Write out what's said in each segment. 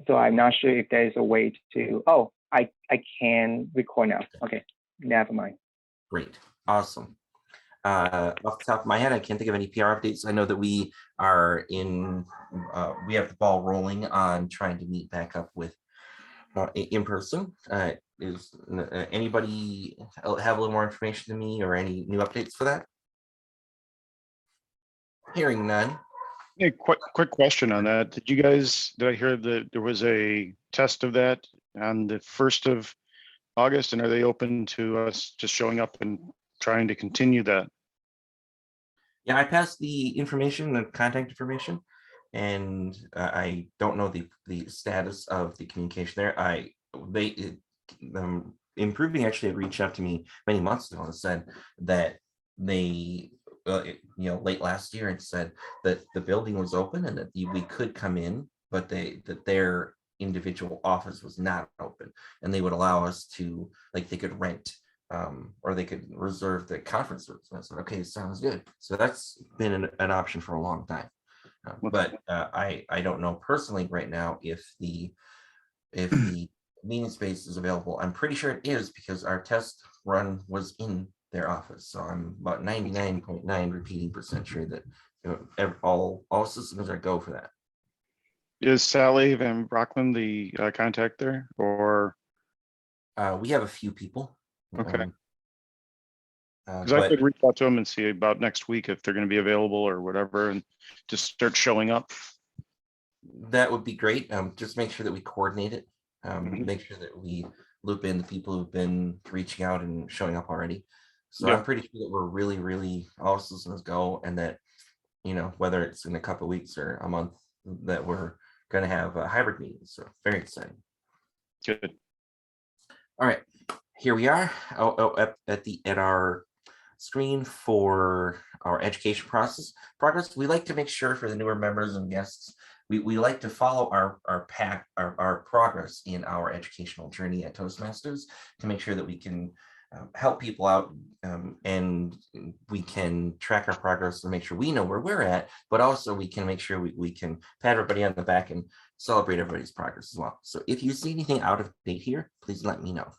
So I'm not sure if there's a way to, oh, I can record now. Okay, never mind. Great, awesome. Off the top of my head, I can't think of any PR updates. I know that we are we have the ball rolling on trying to meet back up with in person. Is anybody have a little more information than me or any new updates for that? Hearing none. Hey, quick question on that. Did I hear that there was a test of that on the 1st of August, and are they open to us just showing up and trying to continue that? Yeah, I passed the information, the contact information, and I don't know the status of the communication there. Improving actually had reached out to me many months ago and said that they late last year, and said that the building was open and that we could come in, but that their individual office was not open, and they would allow us to, like, they could rent or they could reserve the conference rooms. And I said, okay, sounds good. So that's been an option for a long time. But I don't know personally right now if the meeting space is available. I'm pretty sure it is, because our test run was in their office. So I'm about 99.9 repeating % sure that all systems are go for that. Is Sally Van Brockman the contact there, or? We have a few people. Okay. Because I could reach out to them and see about next week if they're going to be available or whatever, and just start showing up. That would be great. Just make sure that we coordinate it. Make sure that we loop in the people who've been reaching out and showing up already. So I'm pretty sure that we're really all systems go, and that, whether it's in a couple of weeks or a month, that we're going to have a hybrid meeting. So very exciting. Good. All right, here we are at our screen for our education progress. We like to make sure for the newer members and guests, we like to follow our progress in our educational journey at Toastmasters, to make sure that we can help people out, and we can track our progress and make sure we know where we're at, but also we can make sure we can pat everybody on the back and celebrate everybody's progress as well. So if you see anything out of date here, please let me know.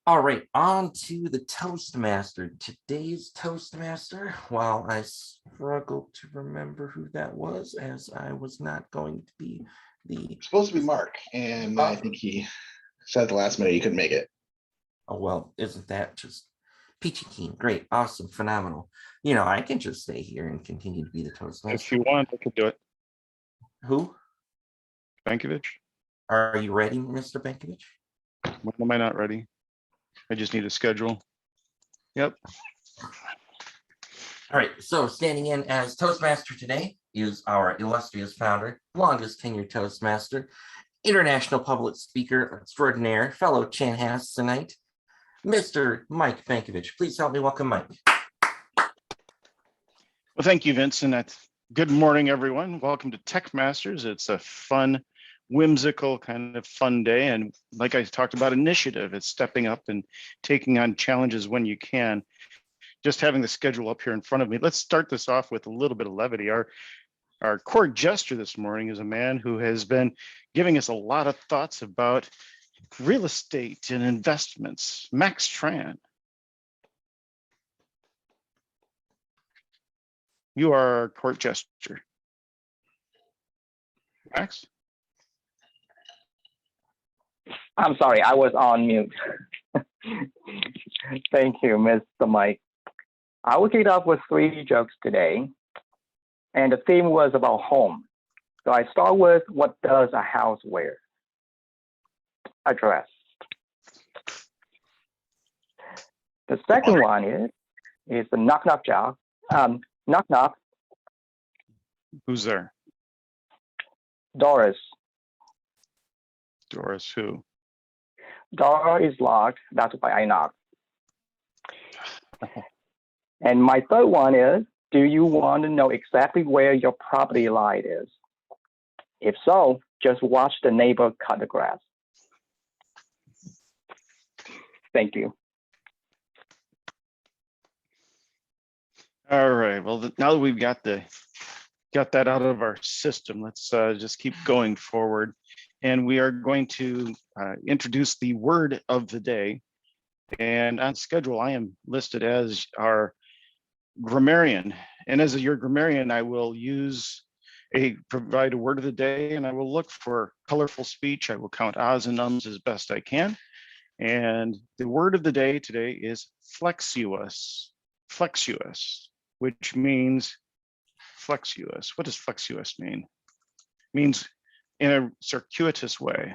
All right, on to the Toastmaster. Today's Toastmaster, while I struggle to remember who that was, as I was not going to be It's supposed to be Mark, and I think he said at the last minute he couldn't make it. Oh, well, isn't that just peachy keen? Great, awesome, phenomenal. I can just stay here and continue to be the Toastmaster. If you want, I could do it. Who? Bankovich. Are you ready, Mr. Bankovich? When am I not ready? I just need a schedule. Yep. All right, so standing in as Toastmaster today is our illustrious founder, longest tenured Toastmaster, international public speaker extraordinaire, fellow Chanhassonite, Mr. Mike Bankovich. Please help me welcome Mike. Well, thank you, Vincent. Good morning, everyone. Welcome to Tech Masters. It's a fun, whimsical kind of fun day. And like I talked about, initiative, it's stepping up and taking on challenges when you can. Just having the schedule up here in front of me. Let's start this off with a little bit of levity. Our core gesture this morning is a man who has been giving us a lot of thoughts about real estate and investments, Max Tran. You are our court gesture. Max? I'm sorry, I was on mute. Thank you, Mr. Mike. I will kick it off with 3 jokes today, and the theme was about home. So I start with, what does a house wear? A dress. The second one is the knock knock job. Knock knock. Who's there? Doris. Doris who? Door is locked. That's why I knocked. And my third one is, do you want to know exactly where your property line is? If so, just watch the neighbor cut the grass. Thank you. All right. Well, now that we've got the got that out of our system. Let's just keep going forward. And we are going to introduce the word of the day. And on schedule, I am listed as our grammarian. And as your grammarian, I will provide a word of the day, and I will look for colorful speech. I will count ahs and ums as best I can. And the word of the day today is flexuous. Flexuous, which means flexuous. What does flexuous mean? It means in a circuitous way.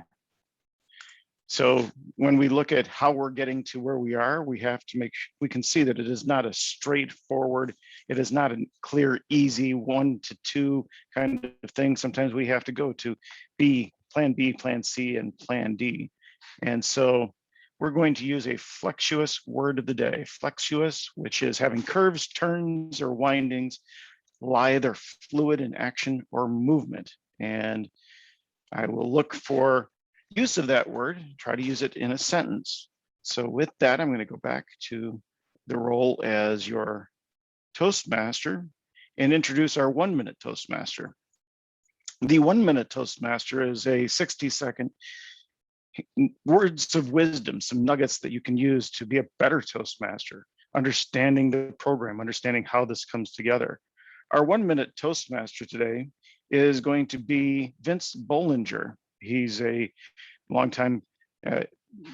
So when we look at how we're getting to where we are, we have to we can see that it is not a straightforward, it is not a clear, easy 1 to 2 kind of thing. Sometimes we have to go to plan B, plan C, and plan D. And so we're going to use a flexuous word of the day. Flexuous, which is having curves, turns, or windings, lithe or fluid in action or movement. And I will look for use of that word, try to use it in a sentence. So with that, I'm going to go back to the role as your Toastmaster and introduce our 1-minute Toastmaster. The 1-minute Toastmaster is a 60-second words of wisdom, some nuggets that you can use to be a better Toastmaster, understanding the program, understanding how this comes together. Our 1-minute Toastmaster today is going to be Vince Bullinger. He's a longtime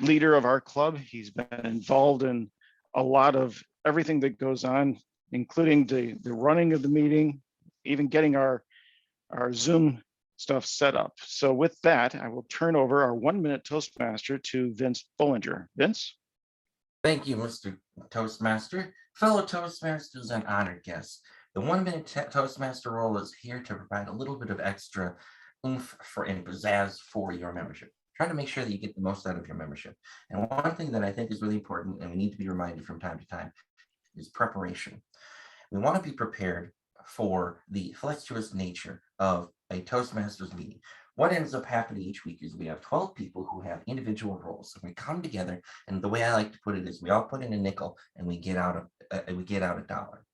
leader of our club. He's been involved in a lot of everything that goes on, including the running of the meeting, even getting our Zoom stuff set up. So with that, I will turn over our 1-minute Toastmaster to Vince Bullinger. Vince? Thank you, Mr. Toastmaster. Fellow Toastmasters and honored guests, the 1-minute Toastmaster role is here to provide a little bit of extra oomph and pizzazz for your membership. Try to make sure that you get the most out of your membership. And one thing that I think is really important, and we need to be reminded from time to time, is preparation. We want to be prepared for the flexuous nature of a Toastmasters meeting. What ends up happening each week is we have 12 people who have individual roles. And we come together, and the way I like to put it is we all put in a nickel and we get out a dollar.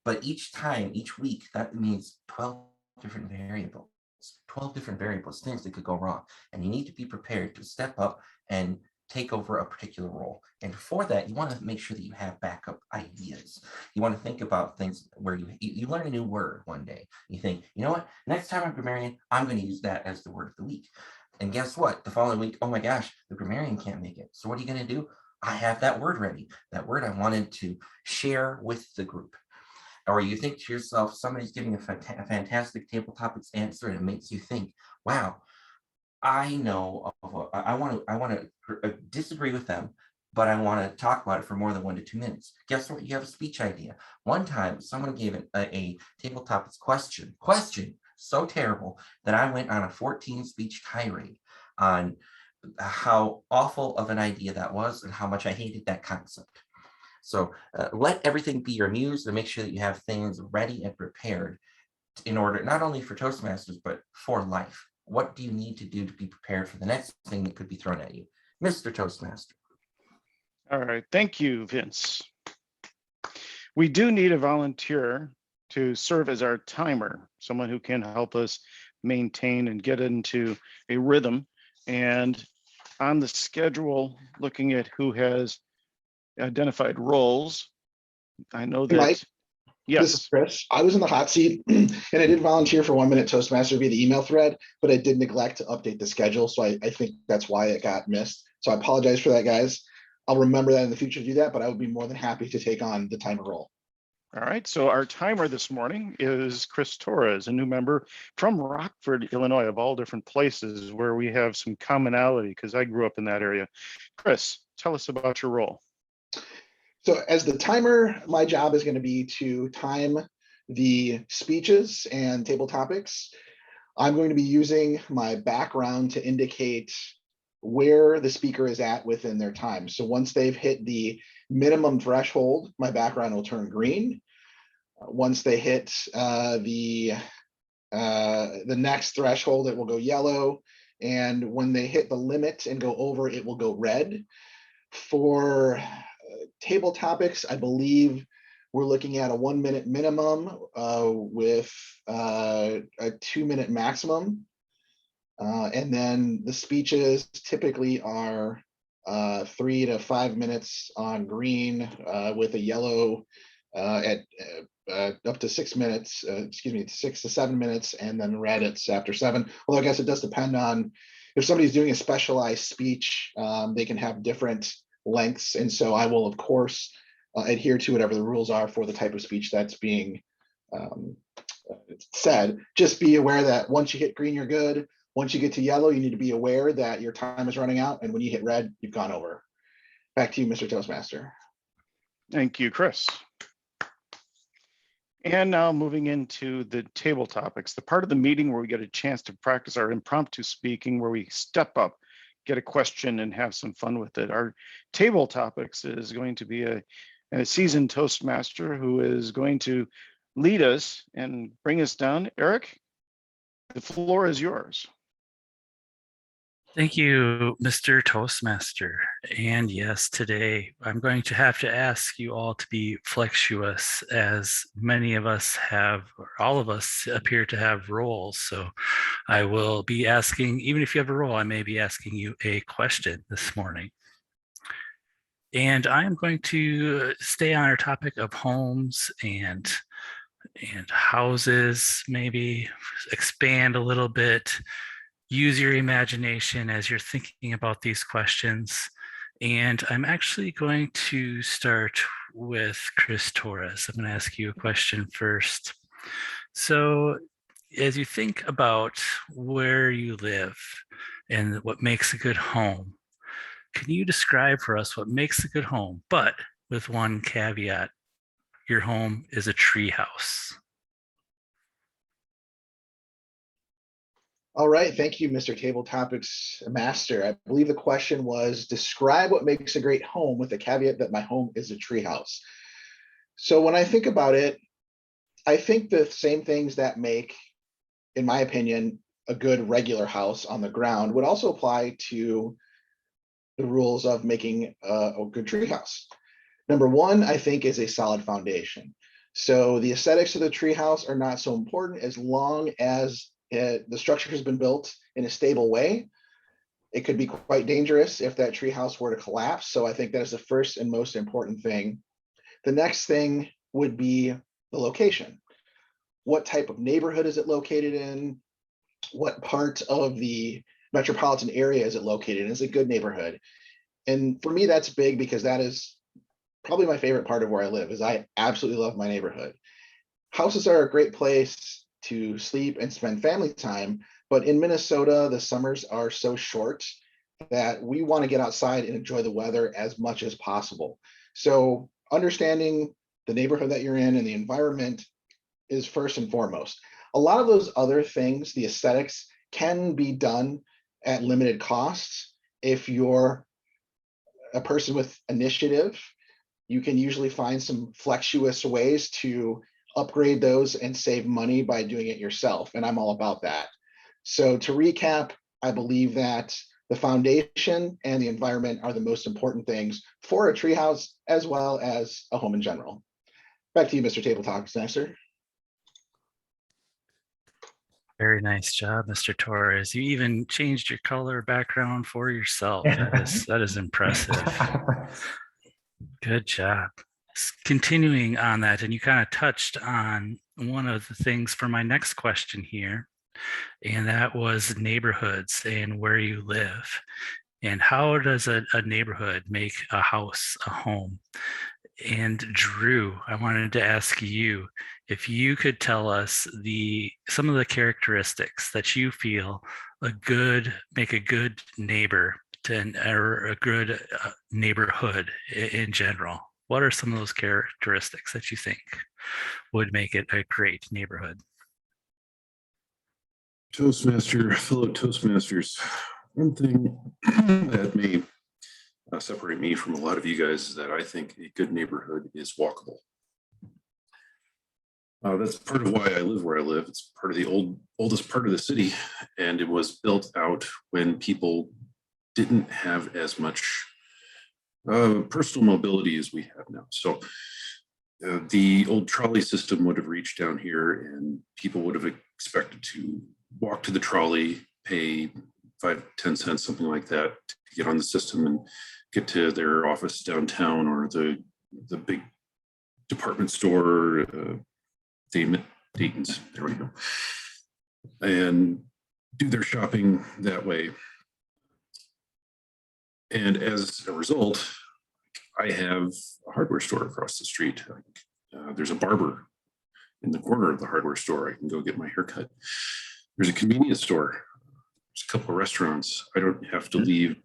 But each time, each week, that means 12 different variables. 12 different variables, things that could go wrong. And you need to be prepared to step up and take over a particular role. And for that, you want to make sure that you have backup ideas. You want to think about things where you learn a new word one day. You think, you know what, next time I'm grammarian, I'm going to use that as the word of the week. And guess what? The following week, oh my gosh, the grammarian can't make it. So what are you going to do? I have that word ready. That word I wanted to share with the group. Or you think to yourself, somebody's giving a fantastic table topics answer, and it makes you think, wow, I know I want to disagree with them, but I want to talk about it for more than 1 to 2 minutes. Guess what? You have a speech idea. One time, someone gave a table topics question so terrible that I went on a 14 speech tirade on how awful of an idea that was and how much I hated that concept. So let everything be your muse and make sure that you have things ready and prepared in order, not only for Toastmasters, but for life. What do you need to do to be prepared for the next thing that could be thrown at you? Mr. Toastmaster. All right, thank you, Vince. We do need a volunteer to serve as our timer, someone who can help us maintain and get into a rhythm. And on the schedule, looking at who has identified roles, I know that. Mike, yes. This is Chris. I was in the hot seat and I did volunteer for 1-minute Toastmaster via the email thread, but I did neglect to update the schedule. So I think that's why it got missed. So I apologize for that, guys. I'll remember that in the future to do that, but I would be more than happy to take on the timer role. All right, so our timer this morning is Chris Torres, a new member from Rockford, Illinois, of all different places where we have some commonality because I grew up in that area. Chris, tell us about your role. So as the timer, my job is going to be to time the speeches and table topics. I'm going to be using my background to indicate where the speaker is at within their time. So once they've hit the minimum threshold, my background will turn green. Once they hit the next threshold, it will go yellow. And when they hit the limit and go over, it will go red. For table topics, I believe we're looking at a 1 minute minimum with a 2 minute maximum. And then the speeches typically are 3 to 5 minutes on green with a yellow at up to 6 minutes, 6 to 7 minutes, and then red it's after 7. Well, I guess it does depend on if somebody's doing a specialized speech, they can have different lengths. And so I will, of course, adhere to whatever the rules are for the type of speech that's being said. Just be aware that once you hit green, you're good. Once you get to yellow, you need to be aware that your time is running out. And when you hit red, you've gone over. Back to you, Mr. Toastmaster. Thank you, Chris. And now moving into the table topics, the part of the meeting where we get a chance to practice our impromptu speaking, where we step up, get a question and have some fun with it. Our table topics is going to be a seasoned Toastmaster who is going to lead us and bring us down. Eric, the floor is yours. Thank you, Mr. Toastmaster. And yes, today I'm going to have to ask you all to be flexuous, as many of us have, or all of us appear to have roles. So I will be asking, even if you have a role, I may be asking you a question this morning. And I am going to stay on our topic of homes and houses, maybe expand a little bit. Use your imagination as you're thinking about these questions. And I'm actually going to start with Chris Torres. I'm going to ask you a question first. So as you think about where you live and what makes a good home, can you describe for us what makes a good home, but with one caveat: your home is a tree house? All right, thank you, Mr. Table Topics Master. I believe the question was, describe what makes a great home with the caveat that my home is a treehouse. So when I think about it, I think the same things that make, in my opinion, a good regular house on the ground would also apply to the rules of making a good treehouse. Number one, I think, is a solid foundation. So the aesthetics of the treehouse are not so important as long as the structure has been built in a stable way. It could be quite dangerous if that treehouse were to collapse. So I think that is the first and most important thing. The next thing would be the location. What type of neighborhood is it located in? What part of the metropolitan area is it located in? Is it a good neighborhood? And for me, that's big because that is probably my favorite part of where I live. Is I absolutely love my neighborhood. Houses are a great place to sleep and spend family time, but in Minnesota, the summers are so short that we want to get outside and enjoy the weather as much as possible. So understanding the neighborhood that you're in and the environment is first and foremost. A lot of those other things, the aesthetics, can be done at limited costs. If you're a person with initiative, you can usually find some flexuous ways to upgrade those and save money by doing it yourself. And I'm all about that. So to recap, I believe that the foundation and the environment are the most important things for a treehouse as well as a home in general. Back to you, Mr. Table Topics Master. Very nice job, Mr. Torres. You even changed your color background for yourself. That is impressive. Good job. Continuing on that, and you kind of touched on one of the things for my next question here, and that was neighborhoods and where you live. And how does a neighborhood make a house a home? And Drew, I wanted to ask you if you could tell us some of the characteristics that you feel make a good neighbor or a good neighborhood in general. What are some of those characteristics that you think would make it a great neighborhood? Toastmaster, fellow Toastmasters, one thing that may separate me from a lot of you guys is that I think a good neighborhood is walkable. That's part of why I live where I live. It's part of the oldest part of the city, and it was built out when people didn't have as much personal mobility as we have now. So The old trolley system would have reached down here and people would have expected to walk to the trolley, pay 5-10 cents, something like that, to get on the system and get to their office downtown or the big department store, Dayton's, there we go, and do their shopping that way. And as a result, I have a hardware store across the street. There's a barber in the corner of the hardware store. I can go get my hair cut. There's a convenience store. There's a couple of restaurants. I don't have to leave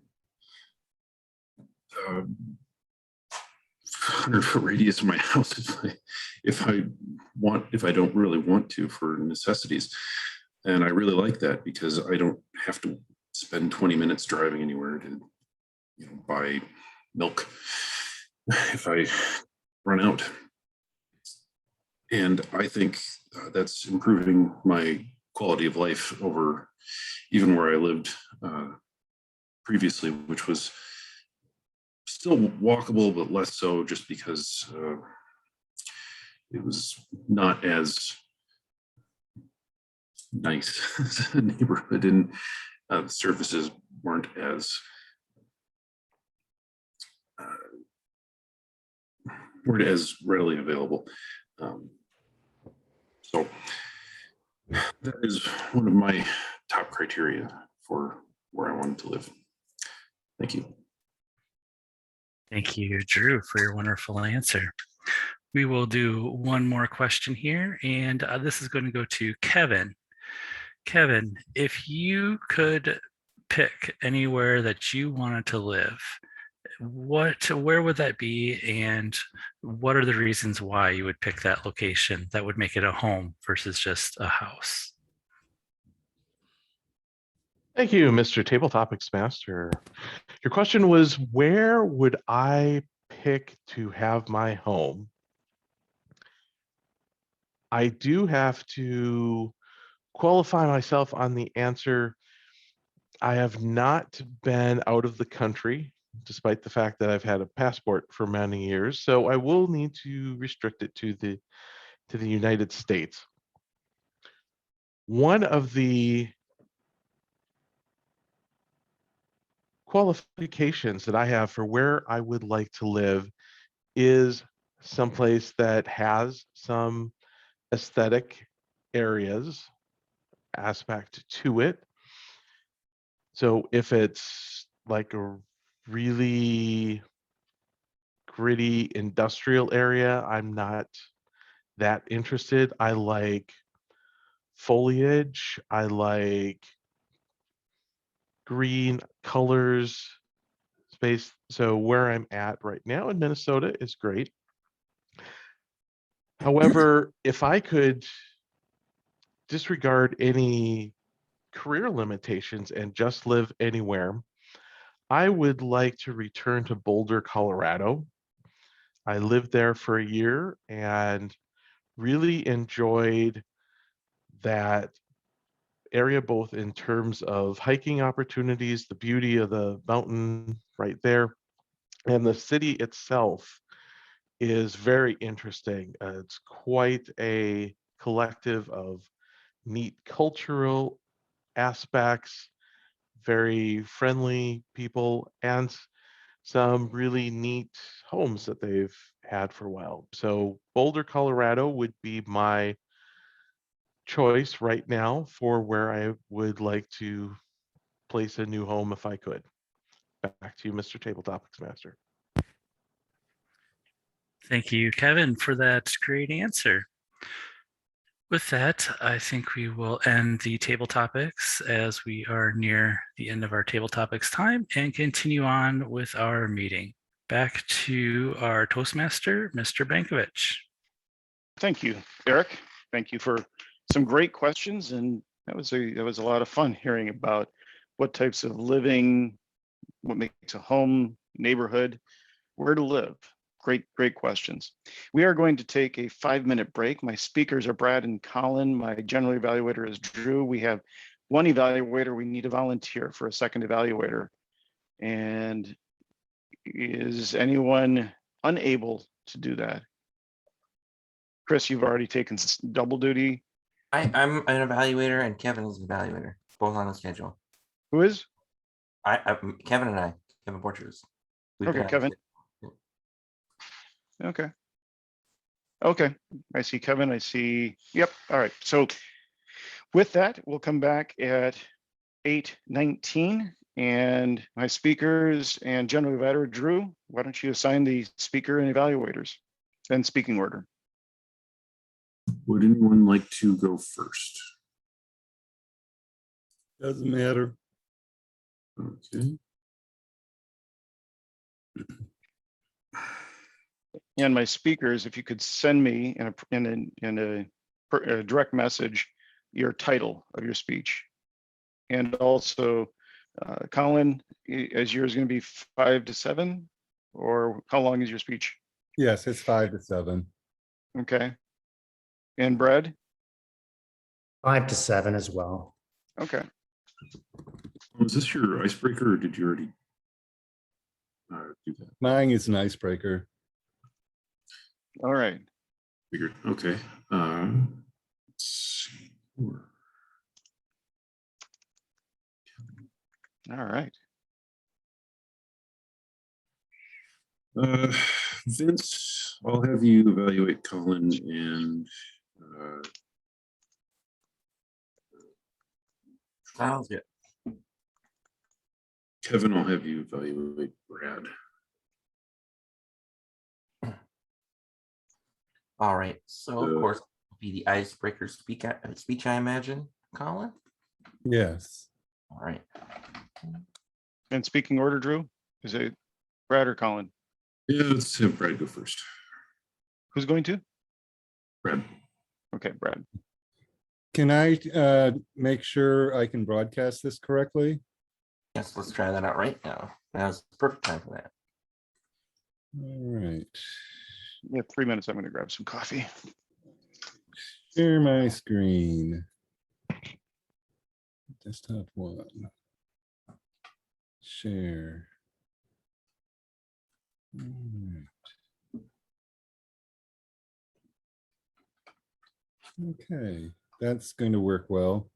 100-foot radius of my house if I don't really want to, for necessities. And I really like that because I don't have to spend 20 minutes driving anywhere to, buy milk if I run out. And I think that's improving my quality of life over even where I lived previously, which was still walkable, but less so, just because it was not as nice as a neighborhood, and the services weren't as readily available. So that is one of my top criteria for where I wanted to live. Thank you. Thank you, Drew, for your wonderful answer. We will do one more question here, and this is going to go to Kevin. Kevin, if you could pick anywhere that you wanted to live, where would that be, and what are the reasons why you would pick that location that would make it a home versus just a house? Thank you, Mr. Table Topics Master. Your question was, where would I pick to have my home? I do have to qualify myself on the answer. I have not been out of the country, despite the fact that I've had a passport for many years. So I will need to restrict it to the United States. One of the qualifications that I have for where I would like to live is someplace that has some aesthetic aspect to it. So if it's like a really gritty industrial area, I'm not that interested. I like foliage. I like green colors, space. So where I'm at right now in Minnesota is great. However, if I could disregard any career limitations and just live anywhere, I would like to return to Boulder, Colorado. I lived there for a year and really enjoyed that area, both in terms of hiking opportunities, the beauty of the mountain right there, and the city itself is very interesting. It's quite a collective of neat cultural aspects, very friendly people, and some really neat homes that they've had for a while. So Boulder, Colorado would be my choice right now for where I would like to place a new home if I could. Back to you, Mr. Table Topics Master. Thank you, Kevin, for that great answer. With that, I think we will end the table topics as we are near the end of our table topics time and continue on with our meeting. Back to our Toastmaster, Mr. Bankovich. Thank you, Eric. Thank you for some great questions, and that was a lot of fun hearing about what types of living, what makes a home, neighborhood, where to live. Great questions. We are going to take a 5-minute break. My speakers are Brad and Colin. My general evaluator is Drew. We have one evaluator. We need a volunteer for a second evaluator. And is anyone unable to do that? Chris, you've already taken double duty. I'm an evaluator and Kevin is an evaluator, both on the schedule. Who is? Kevin and I, Kevin Borchers. We've Okay, been on Kevin. the Okay. Okay, I see Kevin, I see, yep, all right. So with that, we'll come back at 8:19 and my speakers and general evaluator, Drew, why don't you assign the speaker and evaluators and speaking order? Would anyone like to go first? Doesn't matter. Okay. And my speakers, if you could send me in a direct message, your title of your speech. And also, Colin, is yours going to be 5 to 7? Or how long is your speech? Yes, it's 5 to 7. Okay. And Brad? 5 to 7 as well. Okay. Was this your icebreaker or did you already do that? Mine is an icebreaker. All right. Figured. Okay. Let's see. All right. Vince, I'll have you evaluate Colin and Sounds good. Kevin, I'll have you evaluate Brad. All right. So of course, be the icebreaker speech, I imagine, Colin. Yes. All right. And speaking order, Drew, is it Brad or Colin? Yeah, let's have Brad go first. Who's going to? Brad. Okay, Brad. Can I make sure I can broadcast this correctly? Yes, let's try that out right now. Now's the perfect time for that. All right. We have 3 minutes. I'm going to grab some coffee. Share my screen. Desktop 1. Share. All right. Okay, that's going to work well.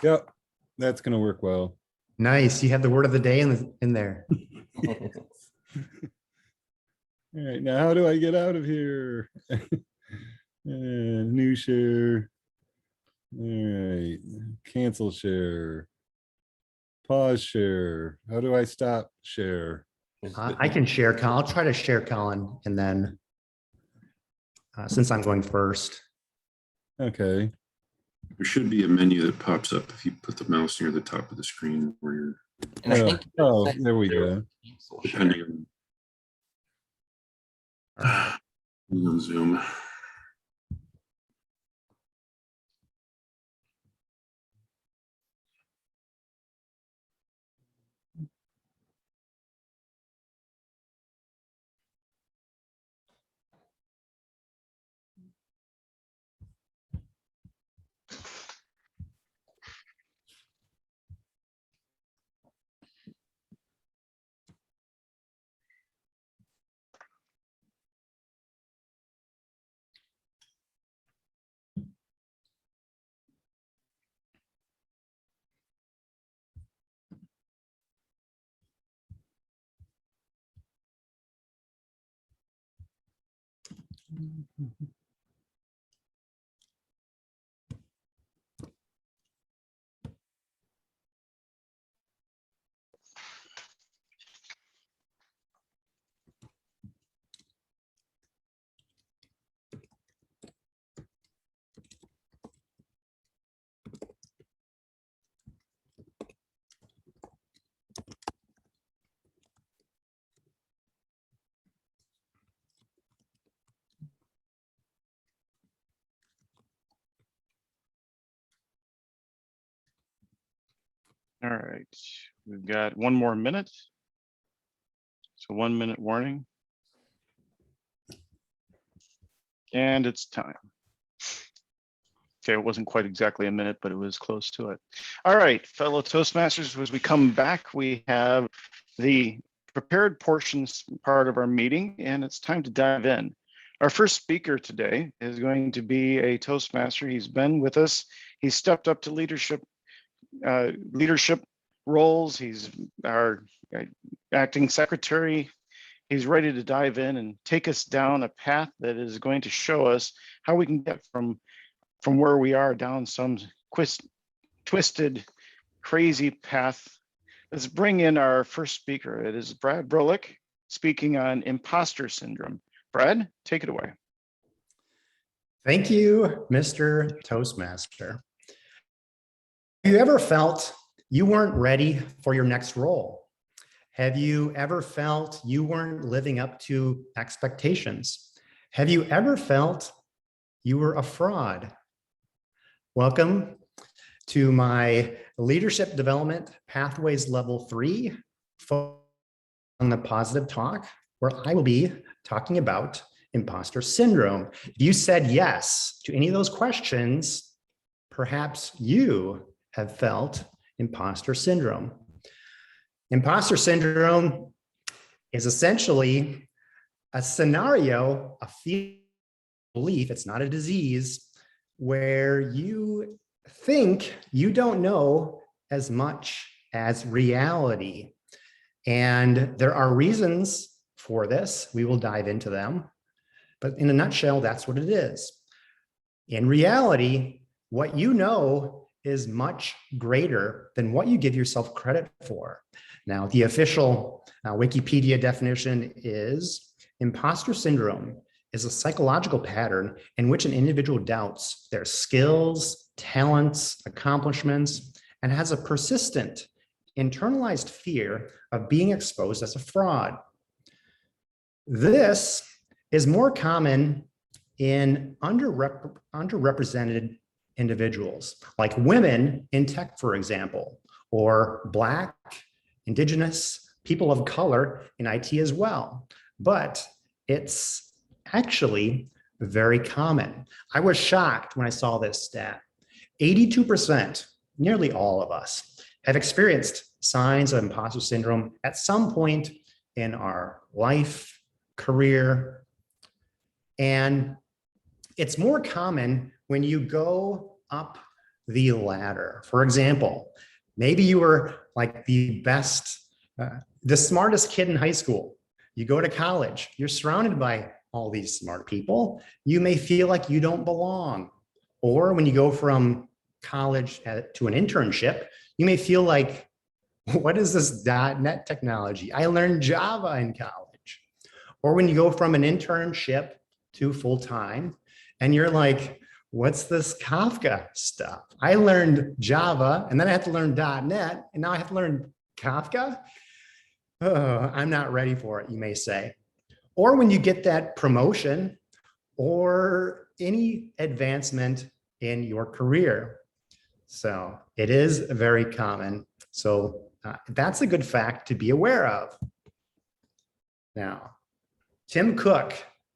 Yep, that's going to work well. Nice. You have the word of the day in there. All right, now how do I get out of here? New share. All right, cancel share. Pause share. How do I stop share? I can share, Colin. I'll try to share, Colin, and then since I'm going first. Okay. There should be a menu that pops up if you put the mouse near the top of the screen where you're And I think Oh, there we go. cancel share. depending on Zoom. All right. We've got 1 more minute. So 1 minute warning. And it's time. Okay, it wasn't quite exactly a minute, but it was close to it. All right, fellow Toastmasters, as we come back, we have the prepared portions part of our meeting, and it's time to dive in. Our first speaker today is going to be a Toastmaster. He's been with us. He's stepped up to leadership roles. He's our acting secretary. He's ready to dive in and take us down a path that is going to show us how we can get from where we are down some twisted, crazy path. Let's bring in our first speaker. It is Brad Broulik speaking on imposter syndrome. Brad, take it away. Thank you, Mr. Toastmaster. Have you ever felt you weren't ready for your next role? Have you ever felt you weren't living up to expectations? Have you ever felt you were a fraud? Welcome to my Leadership Development Pathways Level 3 on the Positive Talk, where I will be talking about imposter syndrome. If you said yes to any of those questions, perhaps you have felt imposter syndrome. Imposter syndrome is essentially a scenario, a belief, it's not a disease, where you think you don't know as much as reality. And there are reasons for this. We will dive into them. But in a nutshell, that's what it is. In reality, what you know is much greater than what you give yourself credit for. Now, the official Wikipedia definition is imposter syndrome is a psychological pattern in which an individual doubts their skills, talents, accomplishments, and has a persistent internalized fear of being exposed as a fraud. This is more common in underrepresented individuals, like women in tech, for example, or Black, Indigenous, people of color in IT as well. But it's actually very common. I was shocked when I saw this stat. 82%, nearly all of us, have experienced signs of imposter syndrome at some point in our life, career, and it's more common when you go up the ladder. For example, maybe you were like the best, the smartest kid in high school. You go to college, you're surrounded by all these smart people. You may feel like you don't belong. Or when you go from college to an internship, you may feel like, what is this .NET technology? I learned Java in college. Or when you go from an internship to full-time, and you're like, what's this Kafka stuff? I learned Java, and then I have to learn .NET, and now I have to learn Kafka? Oh, I'm not ready for it, you may say. Or when you get that promotion or any advancement in your career. So it is very common. So that's a good fact to be aware of. Now, Tim Cook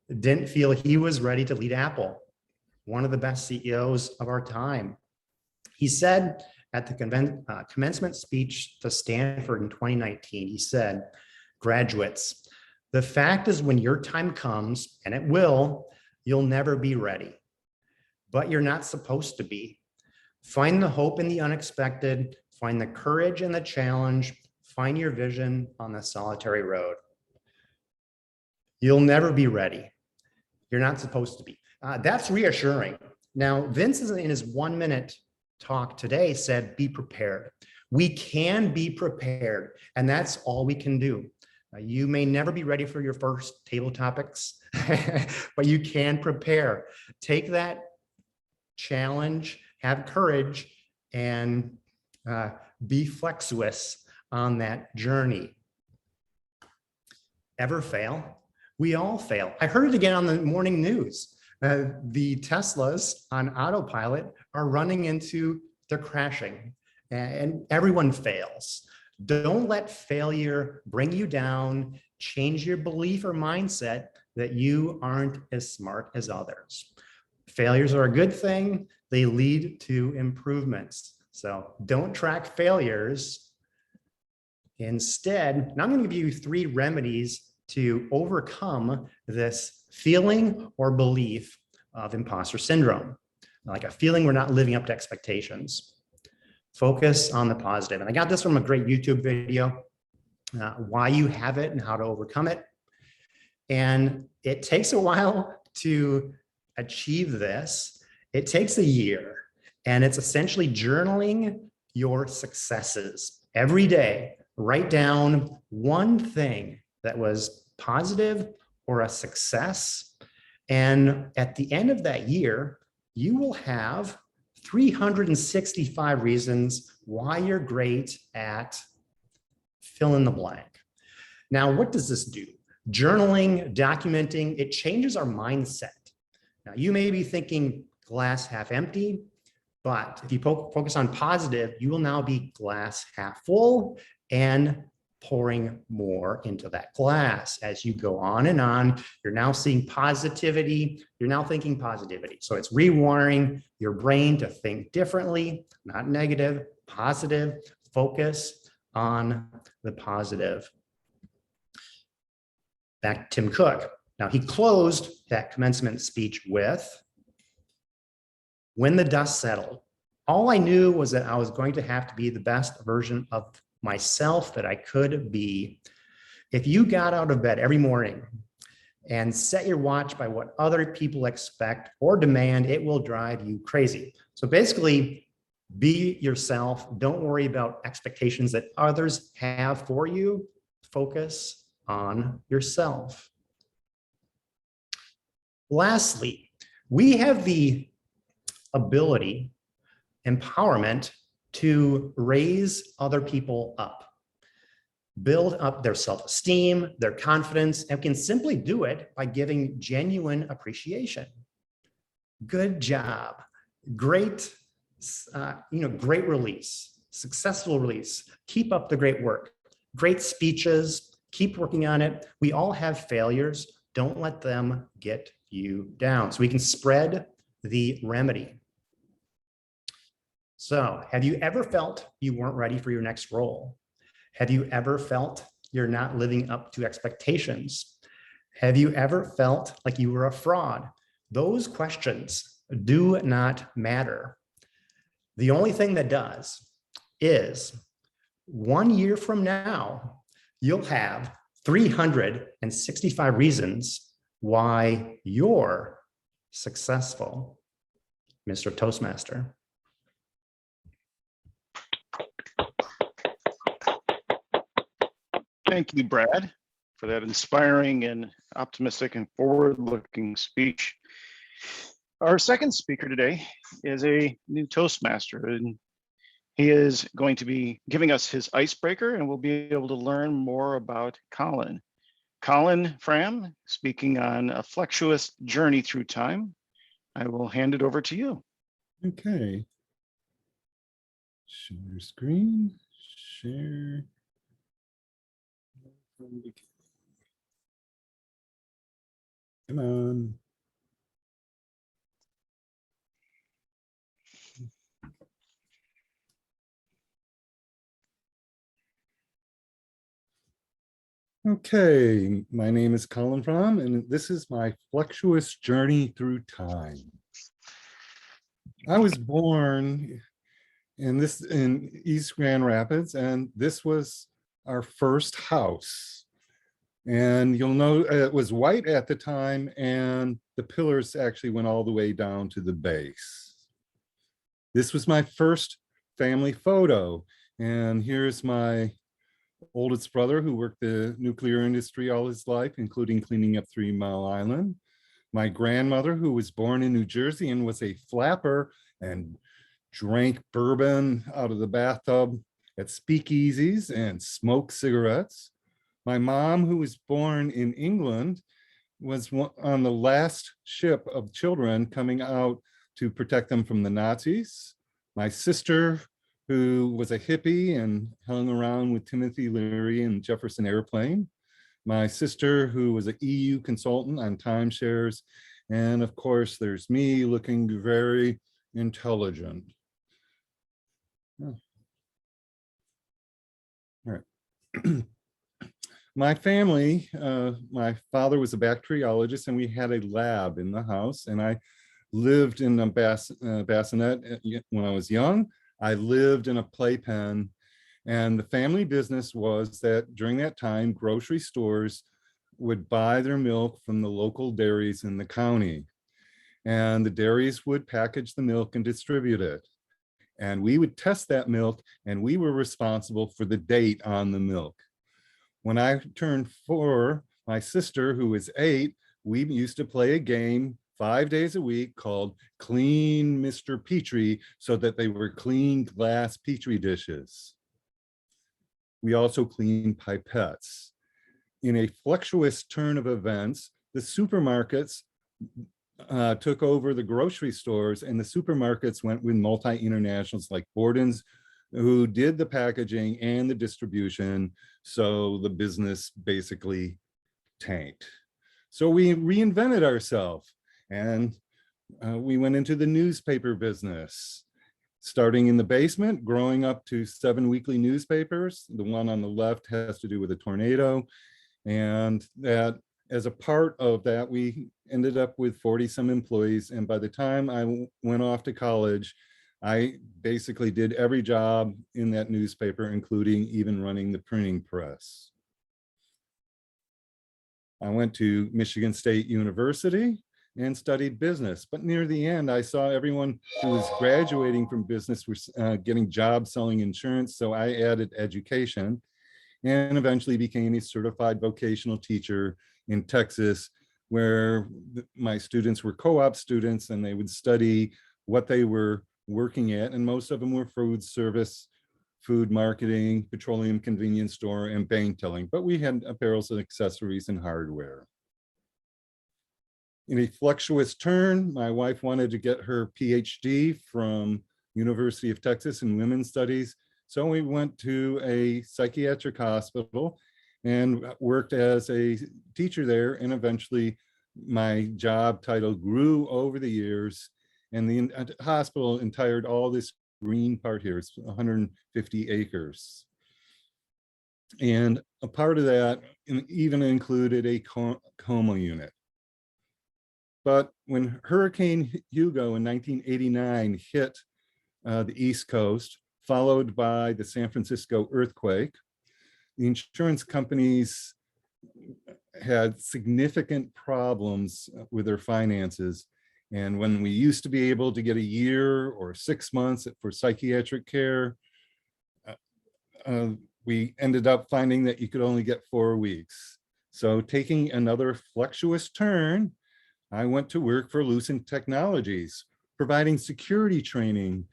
didn't feel he was ready to lead Apple, one of the best CEOs of our time. He said at the commencement speech to Stanford in 2019, he said, graduates, the fact is when your time comes, and it will, you'll never be ready, but you're not supposed to be. Find the hope in the unexpected, find the courage in the challenge, find your vision on the solitary road. You'll never be ready. You're not supposed to be. That's reassuring. Now, Vince in his 1-minute talk today said, be prepared. We can be prepared, and that's all we can do. You may never be ready for your first table topics, but you can prepare. Take that challenge, have courage, and be flexuous on that journey. Ever fail? We all fail. I heard it again on the morning news. The Teslas on autopilot are running into, they're crashing, and everyone fails. Don't let failure bring you down. Change your belief or mindset that you aren't as smart as others. Failures are a good thing. They lead to improvements. So don't track failures. Instead, now I'm going to give you 3 remedies to overcome this feeling or belief of imposter syndrome, like a feeling we're not living up to expectations. Focus on the positive. And I got this from a great YouTube video, why you have it and how to overcome it. And it takes a while to achieve this. It takes a year, and it's essentially journaling your successes every day. Write down one thing that was positive or a success. And at the end of that year, you will have 365 reasons why you're great at fill in the blank. Now, what does this do? Journaling, documenting, it changes our mindset. Now, you may be thinking glass half empty, but if you focus on positive, you will now be glass half full and pouring more into that glass. As you go on, you're now seeing positivity. You're now thinking positivity. So it's rewiring your brain to think differently, not negative, positive. Focus on the positive. Back to Tim Cook. Now, he closed that commencement speech with, "When the dust settled, all I knew was that I was going to have to be the best version of myself that I could be." If you got out of bed every morning and set your watch by what other people expect or demand, it will drive you crazy. So basically, be yourself. Don't worry about expectations that others have for you. Focus on yourself. Lastly, we have the ability, empowerment, to raise other people up, build up their self-esteem, their confidence, and we can simply do it by giving genuine appreciation. Good job, great, great release, successful release, keep up the great work, great speeches, keep working on it. We all have failures. Don't let them get you down. So we can spread the remedy. So have you ever felt you weren't ready for your next role? Have you ever felt you're not living up to expectations? Have you ever felt like you were a fraud? Those questions do not matter. The only thing that does is 1 year from now, you'll have 365 reasons why you're successful, Mr. Toastmaster. Thank you, Brad, for that inspiring and optimistic and forward-looking speech. Our second speaker today is a new Toastmaster, and he is going to be giving us his icebreaker, and we'll be able to learn more about Colin. Colin Frahm, speaking on a flexuous journey through time. I will hand it over to you. Okay. Share screen, share. Come on. Okay, my name is Colin Frahm, and this is my flexuous journey through time. I was born in East Grand Rapids, and this was our first house. And you'll know it was white at the time, and the pillars actually went all the way down to the base. This was my first family photo, and here's my oldest brother who worked the nuclear industry all his life, including cleaning up 3 Mile Island. My grandmother, who was born in New Jersey and was a flapper and drank bourbon out of the bathtub at speakeasies and smoked cigarettes. My mom, who was born in England, was on the last ship of children coming out to protect them from the Nazis. My sister, who was a hippie and hung around with Timothy Leary and Jefferson Airplane. My sister, who was an EU consultant on timeshares. And of course, there's me looking very intelligent. Oh. All right. My family, my father was a bacteriologist, and we had a lab in the house, and I lived in a bassinet when I was young. I lived in a playpen, and the family business was that during that time, grocery stores would buy their milk from the local dairies in the county, and the dairies would package the milk and distribute it. And we would test that milk, and we were responsible for the date on the milk. When I turned 4, my sister, who was 8, we used to play a game 5 days a week called Clean Mr. Petrie, so that they were clean glass Petri dishes. We also cleaned pipettes. In a flexuous turn of events, the supermarkets took over the grocery stores, and the supermarkets went with multi-internationals like Borden's, who did the packaging and the distribution. So the business basically tanked. So we reinvented ourselves, and we went into the newspaper business, starting in the basement, growing up to 7 weekly newspapers. The one on the left has to do with a tornado. And that, as a part of that, we ended up with 40 some employees. And by the time I went off to college, I basically did every job in that newspaper, including even running the printing press. I went to Michigan State University and studied business, but near the end, I saw everyone who was graduating from business was getting jobs selling insurance, so I added education and eventually became a certified vocational teacher in Texas, where my students were co-op students, and they would study what they were working at, and most of them were food service, food marketing, petroleum convenience store, and bank telling, but we had apparels and accessories and hardware. In a flexuous turn, my wife wanted to get her PhD from University of Texas in women's studies, so we went to a psychiatric hospital and worked as a teacher there, and eventually my job title grew over the years, and the hospital entired all this green part here. It's 150 acres. And a part of that even included a coma unit. But when Hurricane Hugo in 1989 hit the East Coast, followed by the San Francisco earthquake, the insurance companies had significant problems with their finances. And when we used to be able to get a year or 6 months for psychiatric care, we ended up finding that you could only get 4 weeks. So taking another flexuous turn, I went to work for Lucent Technologies, providing security training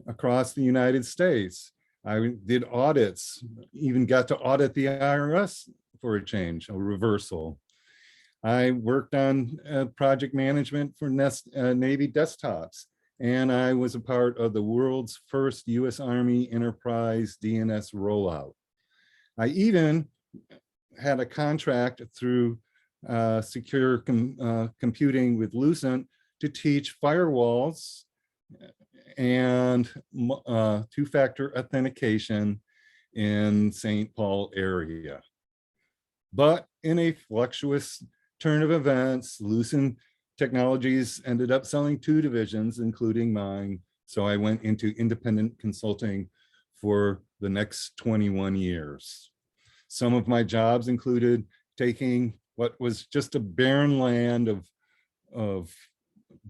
across the United States. I did audits, even got to audit the IRS for a change, a reversal. I worked on project management for Navy desktops, and I was a part of the world's first US Army enterprise DNS rollout. I even had a contract through secure computing with Lucent to teach firewalls and two-factor authentication in St. Paul area. But in a flexuous turn of events, Lucent Technologies ended up selling 2 divisions, including mine. So I went into independent consulting for the next 21 years. Some of my jobs included taking what was just a barren land of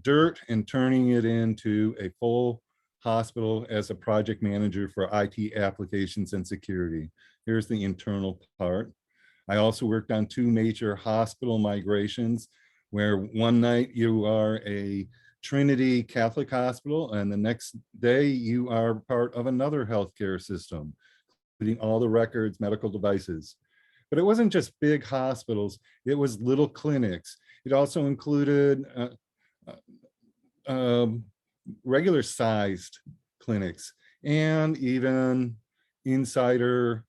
dirt and turning it into a full hospital as a project manager for IT applications and security. Here's the internal part. I also worked on 2 major hospital migrations, where one night you are a Trinity Catholic hospital, and the next day you are part of another healthcare system, including all the records, medical devices. But it wasn't just big hospitals, it was little clinics. It also included regular sized clinics and even insider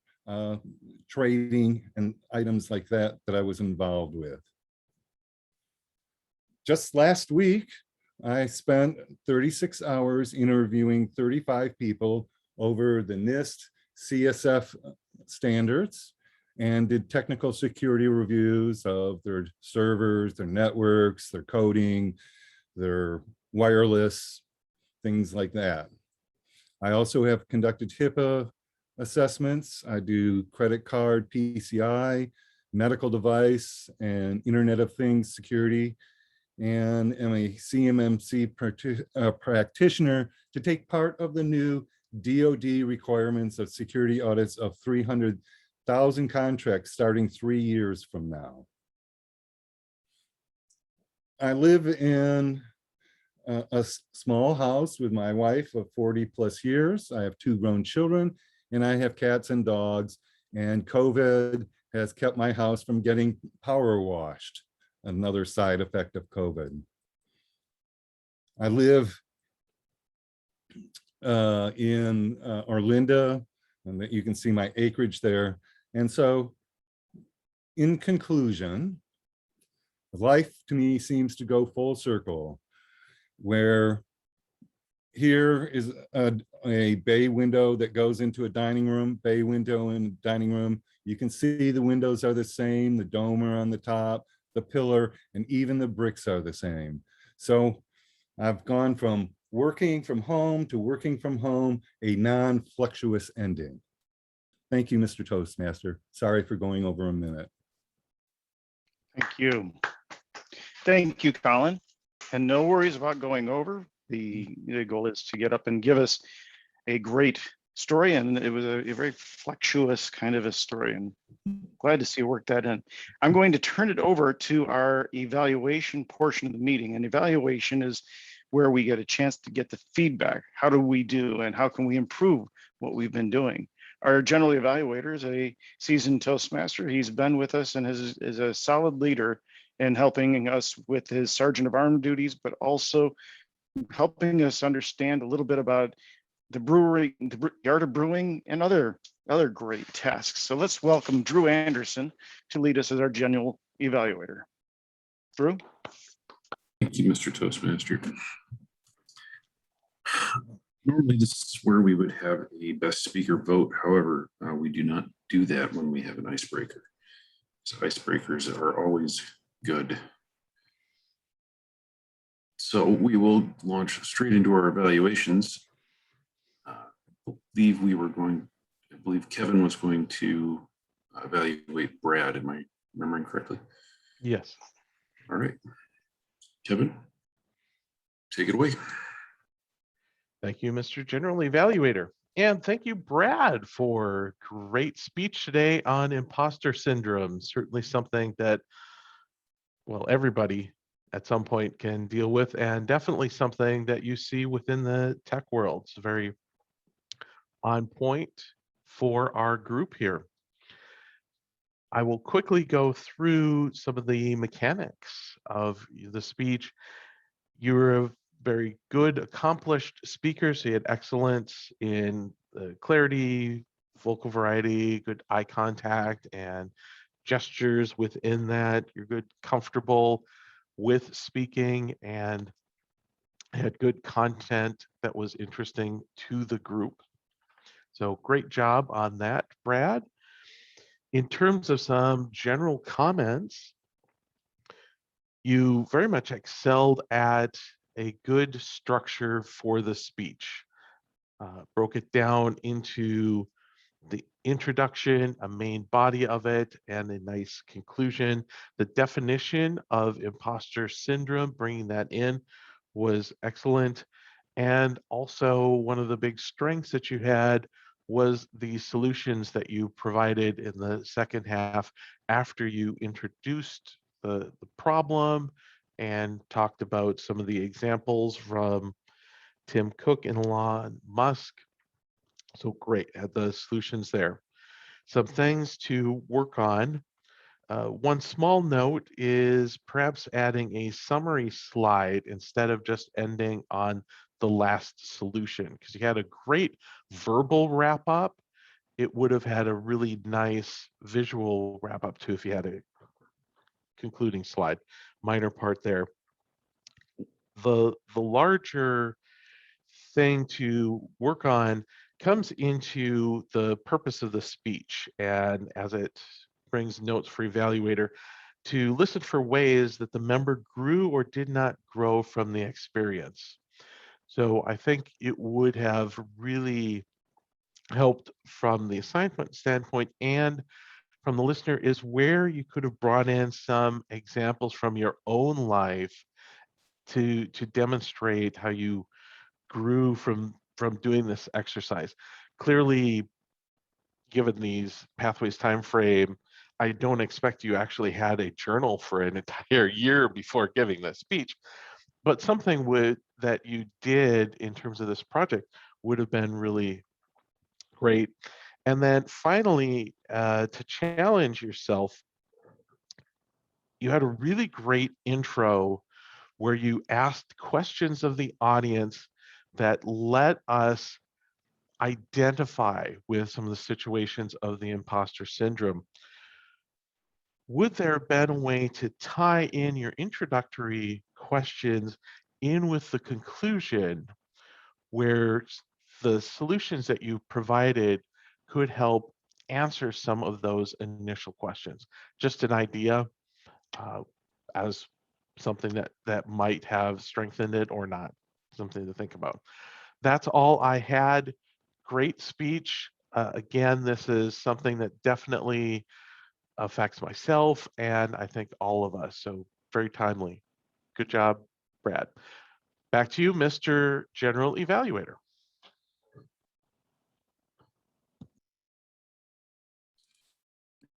trading and items like that I was involved with. Just last week, I spent 36 hours interviewing 35 people over the NIST CSF standards and did technical security reviews of their servers, their networks, their coding, their wireless, things like that. I also have conducted HIPAA assessments. I do credit card, PCI, medical device, and Internet of Things security, and am a CMMC practitioner to take part of the new DoD requirements of security audits of 300,000 contracts starting 3 years from now. I live in a small house with my wife of 40 plus years. I have 2 grown children, and I have cats and dogs, and COVID has kept my house from getting power washed, another side effect of COVID. I live in Orlinda, and that you can see my acreage there. And so in conclusion, life to me seems to go full circle, where here is a bay window that goes into a dining room, bay window in dining room. You can see the windows are the same, the dome are on the top, the pillar, and even the bricks are the same. So I've gone from working from home to working from home, a non-fluctuous ending. Thank you, Mr. Toastmaster. Sorry for going over a minute. Thank you. Thank you, Colin. And no worries about going over. The goal is to get up and give us a great story, and it was a very flexuous kind of a story, and glad to see you work that in. I'm going to turn it over to our evaluation portion of the meeting, and evaluation is where we get a chance to get the feedback. How do we do, and how can we improve what we've been doing? Our general evaluator is a seasoned Toastmaster. He's been with us and is a solid leader in helping us with his Sergeant of Arms duties, but also helping us understand a little bit about the brewery, the art of brewing, and other great tasks. So let's welcome Drew Anderson to lead us as our general evaluator. Drew? Thank you, Mr. Toastmaster. Normally, this is where we would have a best speaker vote. However, we do not do that when we have an icebreaker. So icebreakers are always good. So we will launch straight into our evaluations. I believe Kevin was going to evaluate Brad. Am I remembering correctly? Yes. All right. Kevin, take it away. Thank you, Mr. General Evaluator. And thank you, Brad, for great speech today on imposter syndrome. Certainly something that, well, everybody at some point can deal with, and definitely something that you see within the tech world. It's very on point for our group here. I will quickly go through some of the mechanics of the speech. You were a very good, accomplished speaker, so you had excellence in clarity, vocal variety, good eye contact, and gestures within that. You're good, comfortable with speaking, and had good content that was interesting to the group. So great job on that, Brad. In terms of some general comments, you very much excelled at a good structure for the speech. Broke it down into the introduction, a main body of it, and a nice conclusion. The definition of imposter syndrome, bringing that in, was excellent. And also one of the big strengths that you had was the solutions that you provided in the second half after you introduced the problem and talked about some of the examples from Tim Cook and Elon Musk. So great, had the solutions there. Some things to work on. One small note is perhaps adding a summary slide instead of just ending on the last solution, because you had a great verbal wrap up. It would have had a really nice visual wrap up too if you had a concluding slide. Minor part there. The larger thing to work on, comes into the purpose of the speech, and as it brings notes for evaluator to listen for ways that the member grew or did not grow from the experience. So I think it would have really helped from the assignment standpoint and from the listener is where you could have brought in some examples from your own life to demonstrate how you grew from doing this exercise. Clearly, given these pathways time frame, I don't expect you actually had a journal for an entire year before giving this speech, but something that you did in terms of this project would have been really great. And then finally, to challenge yourself, you had a really great intro where you asked questions of the audience that let us identify with some of the situations of the imposter syndrome. Would there have been a way to tie in your introductory questions in with the conclusion where the solutions that you provided could help answer some of those initial questions? Just an idea as something that might have strengthened it or not, something to think about. That's all I had. Great speech. Again, this is something that definitely affects myself and I think all of us. So very timely. Good job, Brad. Back to you, Mr. General Evaluator.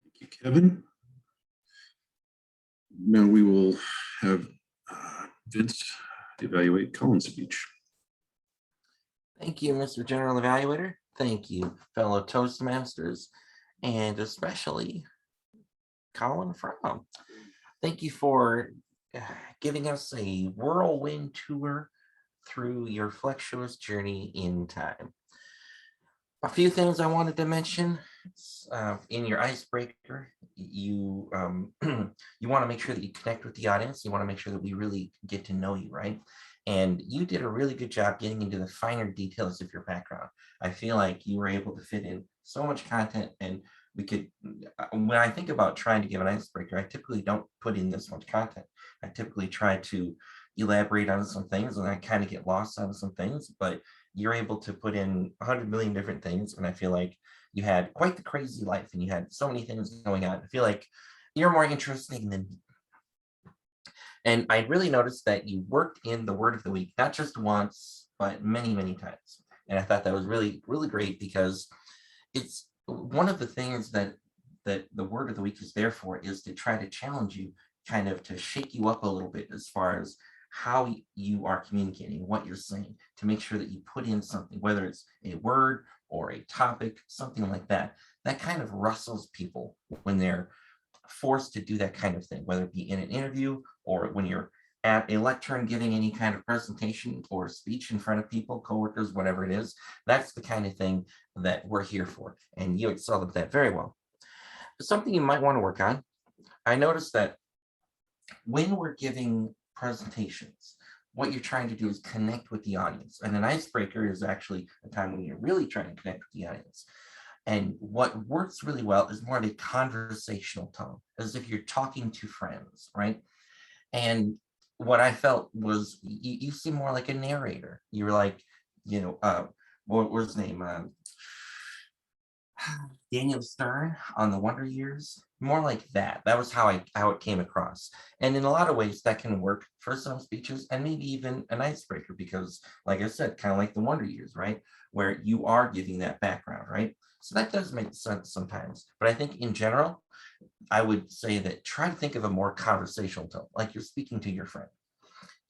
Thank you, Kevin. Now we will have Vince evaluate Colin's speech. Thank you, Mr. General Evaluator. Thank you, fellow Toastmasters, and especially Colin Frahm. Thank you for giving us a whirlwind tour through your flexuous journey in time. A few things I wanted to mention in your icebreaker. You you want to make sure that you connect with the audience. You want to make sure that we really get to know you, right? And you did a really good job getting into the finer details of your background. I feel like you were able to fit in so much content, and we could, when I think about trying to give an icebreaker, I typically don't put in this much content. I typically try to elaborate on some things, and I kind of get lost on some things, but you're able to put in 100 million different things. And I feel like you had quite the crazy life and you had so many things going on. I feel like you're more interesting than me. And I really noticed that you worked in the word of the week, not just once, but many, many times. And I thought that was really, really great because it's one of the things that the word of the week is there for, is to try to challenge you, kind of to shake you up a little bit as far as how you are communicating, what you're saying, to make sure that you put in something, whether it's a word or a topic, something like that, that kind of rustles people when they're forced to do that kind of thing, whether it be in an interview or when you're at a lectern giving any kind of presentation or speech in front of people, coworkers, whatever it is. That's the kind of thing that we're here for. And you excelled at that very well. Something you might want to work on. I noticed that when we're giving presentations, what you're trying to do is connect with the audience. And an icebreaker is actually a time when you're really trying to connect with the audience. And what works really well is more of a conversational tone, as if you're talking to friends, right? And what I felt was you seem more like a narrator. You were like, you know, what was his name? Daniel Stern on the Wonder Years, more like that. That was how it came across. And in a lot of ways that can work for some speeches and maybe even an icebreaker, because like I said, kind of like the Wonder Years, right? Where you are giving that background, right? So that does make sense sometimes. But I think in general, I would say that try to think of a more conversational tone, like you're speaking to your friend.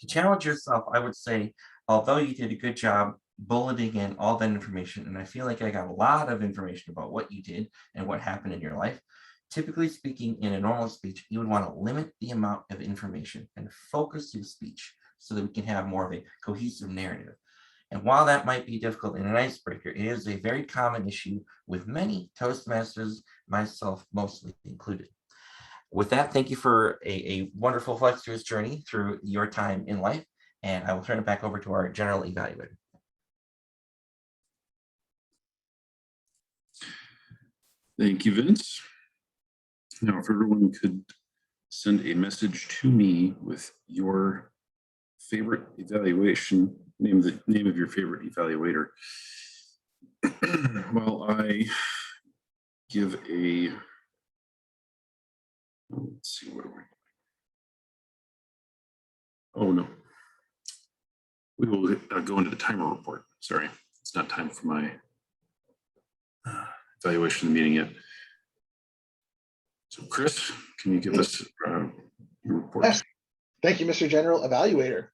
To challenge yourself, I would say, although you did a good job bulleting in all that information, and I feel like I got a lot of information about what you did and what happened in your life, typically speaking, in a normal speech, you would want to limit the amount of information and focus your speech so that we can have more of a cohesive narrative. And while that might be difficult in an icebreaker, it is a very common issue with many Toastmasters, myself mostly included. With that, thank you for a wonderful flexuous journey through your time in life, and I will turn it back over to our general evaluator. Thank you, Vince. Now, if everyone could send a message to me with your favorite evaluation, name of your favorite evaluator. Well, I give a, let's see, what are we? Oh no, we will go into the timer report. Sorry, it's not time for my evaluation of the meeting yet. So Chris, can you give us your report? Yes. Thank you, Mr. General Evaluator.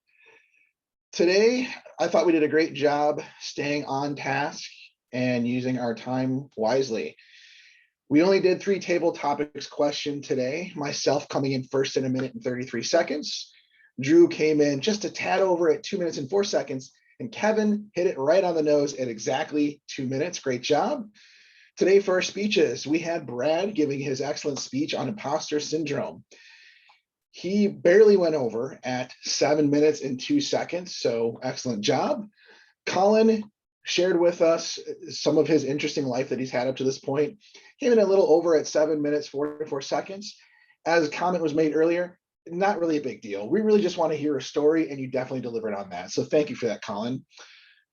Today, I thought we did a great job staying on task and using our time wisely. We only did 3 table topics question today, myself coming in first in 1 minute and 33 seconds. Drew came in just a tad over at 2 minutes and 4 seconds, and Kevin hit it right on the nose at exactly 2 minutes. Great job. Today for our speeches, we had Brad giving his excellent speech on imposter syndrome. He barely went over at 7 minutes and 2 seconds, so excellent job. Colin shared with us some of his interesting life that he's had up to this point. Came in a little over at 7 minutes, 44 seconds. As a comment was made earlier, not really a big deal. We really just want to hear a story, and you definitely delivered on that. So thank you for that, Colin.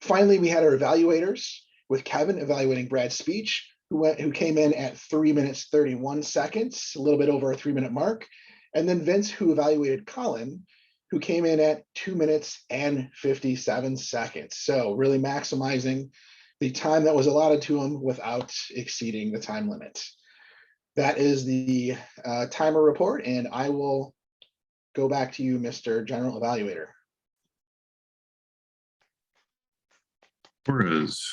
Finally, we had our evaluators with Kevin evaluating Brad's speech, who came in at 3 minutes, 31 seconds, a little bit over a 3 minute mark. And then Vince, who evaluated Colin, who came in at 2 minutes and 57 seconds. So really maximizing the time that was allotted to him without exceeding the time limit. That is the timer report, and I will go back to you, Mr. General Evaluator. Whereas,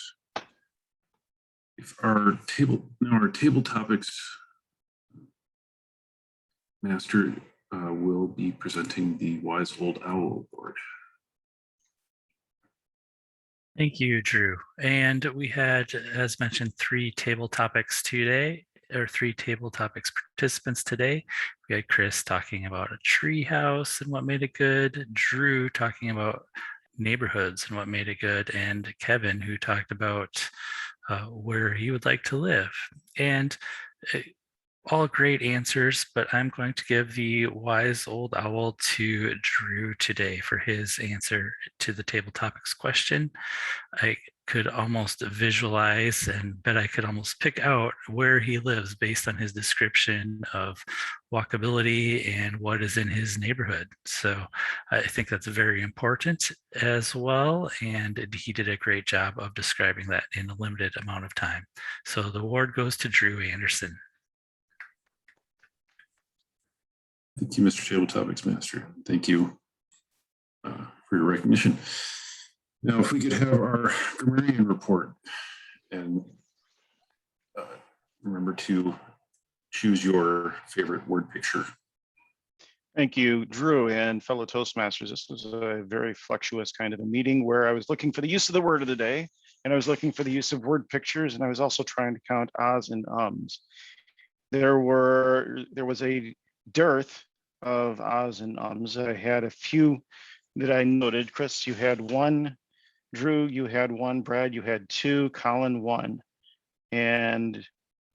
if our table topics master will be presenting the Wise Old Owl Award. Thank you, Drew. And we had, as mentioned, 3 table topics today, or 3 table topics participants today. We had Chris talking about a tree house and what made it good, Drew talking about neighborhoods and what made it good, and Kevin, who talked about where he would like to live. And all great answers, but I'm going to give the Wise Old Owl to Drew today for his answer to the table topics question. I could almost visualize and bet I could almost pick out where he lives based on his description of walkability and what is in his neighborhood. So I think that's very important as well. And he did a great job of describing that in a limited amount of time. So the award goes to Drew Anderson. Thank you, Mr. Table Topics Master. Thank you for your recognition. Now, if we could have our grammarian report, and remember to choose your favorite word picture. Thank you, Drew, and fellow Toastmasters. This was a very flexuous kind of a meeting where I was looking for the use of the word of the day, and I was looking for the use of word pictures, and I was also trying to count ahs and ums. There was a dearth of ahs and ums. I had a few that I noted. Chris, you had 1. Drew, you had 1. Brad, you had 2. Colin, 1. And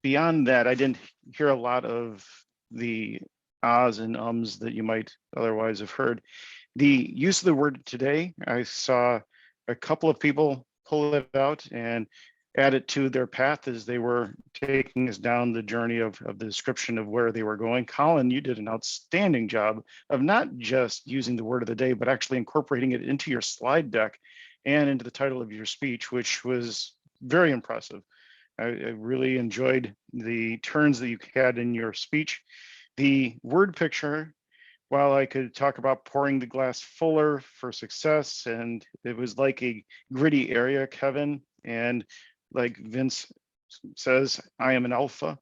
beyond that, I didn't hear a lot of the ahs and ums that you might otherwise have heard. The use of the word today, I saw a couple of people pull it out and add it to their path as they were taking us down the journey of the description of where they were going. Colin, you did an outstanding job of not just using the word of the day, but actually incorporating it into your slide deck and into the title of your speech, which was very impressive. I really enjoyed the turns that you had in your speech. The word picture, while I could talk about pouring the glass fuller for success, and it was like a gritty area, Kevin, and like Vince says, I am an alpha.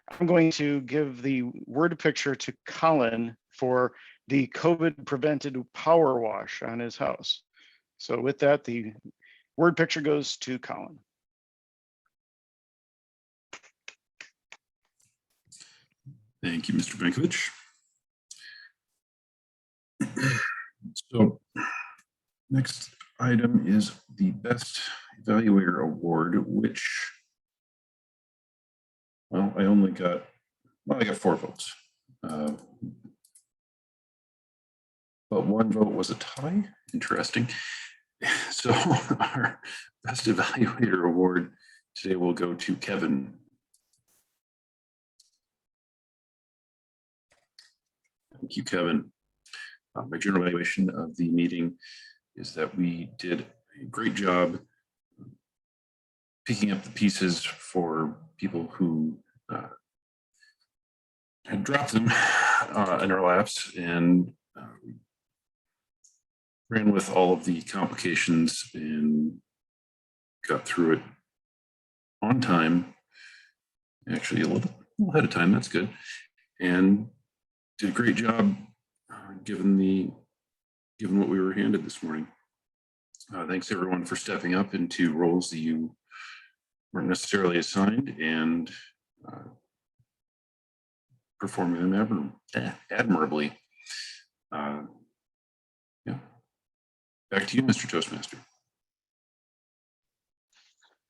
I'm going to give the word picture to Colin for the COVID prevented power wash on his house. So with that, the word picture goes to Colin. Thank you, Mr. Benkovich. So next item is the Best Evaluator Award, which Well, I got 4 votes. But 1 vote was a tie. Interesting. So our best evaluator award today will go to Kevin. Thank you, Kevin. My general evaluation of the meeting is that we did a great job picking up the pieces for people who had dropped them in our laps, and ran with all of the complications and got through it on time, actually a little ahead of time. That's good, and did a great job given what we were handed this morning. Thanks everyone for stepping up into roles that you weren't necessarily assigned and performing them admirably. Yeah. Back to you, Mr. Toastmaster.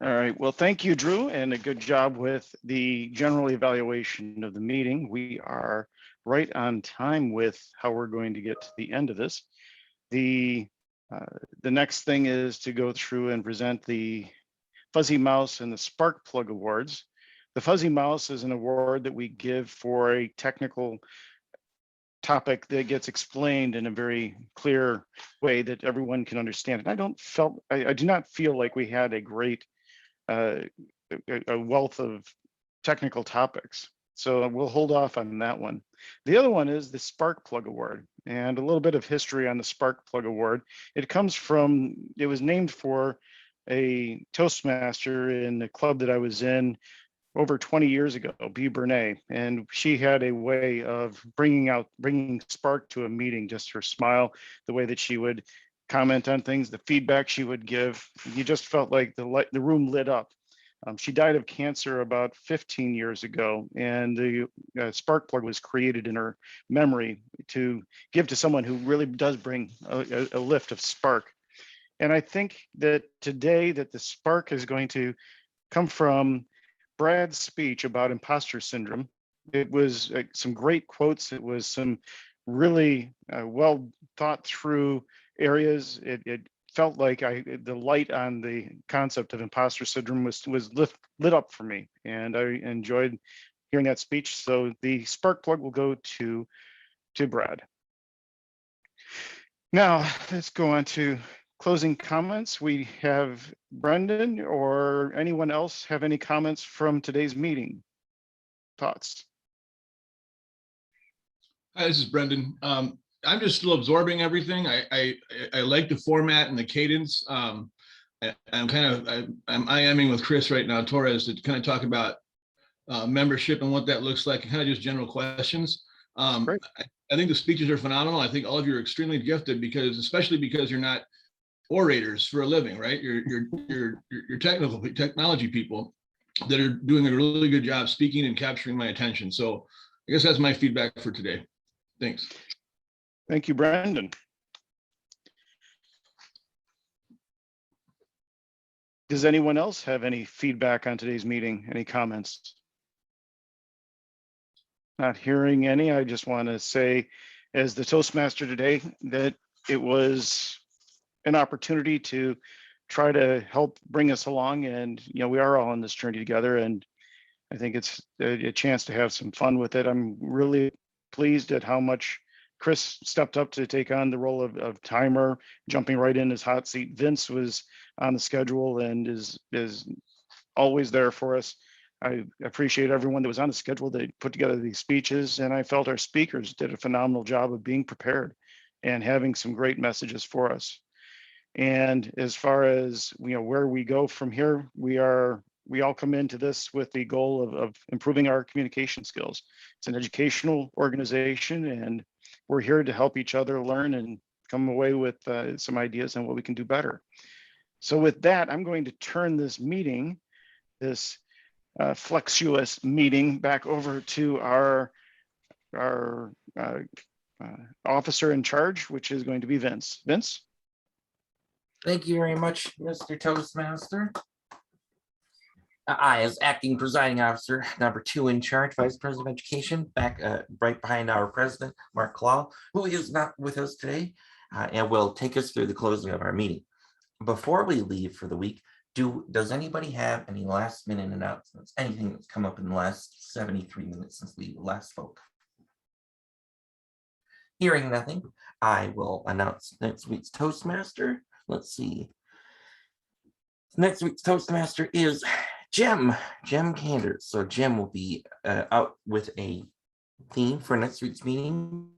All right, well, thank you, Drew, and a good job with the general evaluation of the meeting. We are right on time with how we're going to get to the end of this. The next thing is to go through and present the Fuzzy Mouse and the Spark Plug Awards. The Fuzzy Mouse is an award that we give for a technical topic that gets explained in a very clear way that everyone can understand. And I do not feel like we had a great a wealth of technical topics. So we'll hold off on that one. The other one is the Spark Plug Award, and a little bit of history on the Spark Plug Award. It was named for a Toastmaster in the club that I was in over 20 years ago, B. Bernay, and she had a way of bringing spark to a meeting, just her smile, the way that she would comment on things, the feedback she would give. You just felt like the room lit up. She died of cancer about 15 years ago, and the spark plug was created in her memory to give to someone who really does bring a lift of spark. And I think that today that the spark is going to come from Brad's speech about imposter syndrome. It was some great quotes. It was some really well thought through areas. It felt like the light on the concept of imposter syndrome was lit up for me, and I enjoyed hearing that speech. So the spark plug will go to Brad. Now let's go on to closing comments. We have Brendan or anyone else have any comments from today's meeting? Thoughts? Hi, this is Brendan. I'm just still absorbing everything. I like the format and the cadence. I'm IMing with Chris right now, Torres, to kind of talk about membership and what that looks like, and kind of just general questions. I think the speeches are phenomenal. I think all of you are extremely gifted especially because you're not orators for a living, right? You're technology people that are doing a really good job speaking and capturing my attention. So I guess that's my feedback for today. Thanks. Thank you, Brandon. Does anyone else have any feedback on today's meeting? Any comments? Not hearing any. I just want to say, as the Toastmaster today, that it was an opportunity to try to help bring us along, and we are all on this journey together, and I think it's a chance to have some fun with it. I'm really pleased at how much Chris stepped up to take on the role of timer, jumping right in his hot seat. Vince was on the schedule and is always there for us. I appreciate everyone that was on the schedule that put together these speeches, and I felt our speakers did a phenomenal job of being prepared and having some great messages for us. And as far as where we go from here, we all come into this with the goal of improving our communication skills. It's an educational organization, and we're here to help each other learn and come away with some ideas on what we can do better. So with that, I'm going to turn this meeting, this flexuous meeting, back over to our officer in charge, which is going to be Vince. Vince? Thank you very much, Mr. Toastmaster. I, as acting presiding officer, number 2 in charge, Vice President of Education, back right behind our president, Mark Claw, who is not with us today, and will take us through the closing of our meeting. Before we leave for the week, does anybody have any last minute announcements? Anything that's come up in the last 73 minutes since we last spoke? Hearing nothing, I will announce next week's Toastmaster. Let's see. Next week's Toastmaster is Jem Canders. So Jem will be out with a theme for next week's meeting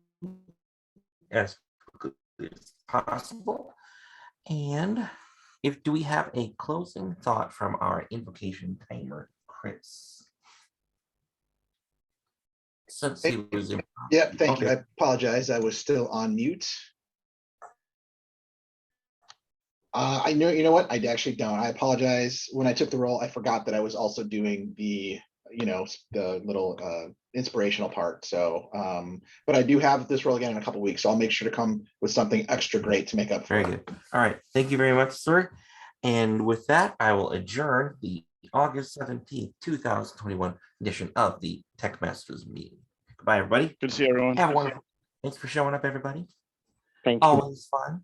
as quickly as possible. And do we have a closing thought from our invocation timer, Chris? Since he was in. Yeah, thank you. I apologize. I was still on mute. I know, you know what? I actually don't. I apologize. When I took the role, I forgot that I was also doing the, the little inspirational part. So, but I do have this role again in a couple weeks, so I'll make sure to come with something extra great to make up for it. Very good. All right. Thank you very much, sir. And with that, I will adjourn the August 17th, 2021 edition of the Tech Masters meeting. Goodbye, everybody. Good to see everyone. Have a wonderful. Thanks for showing up, everybody. Thank you. Always fun.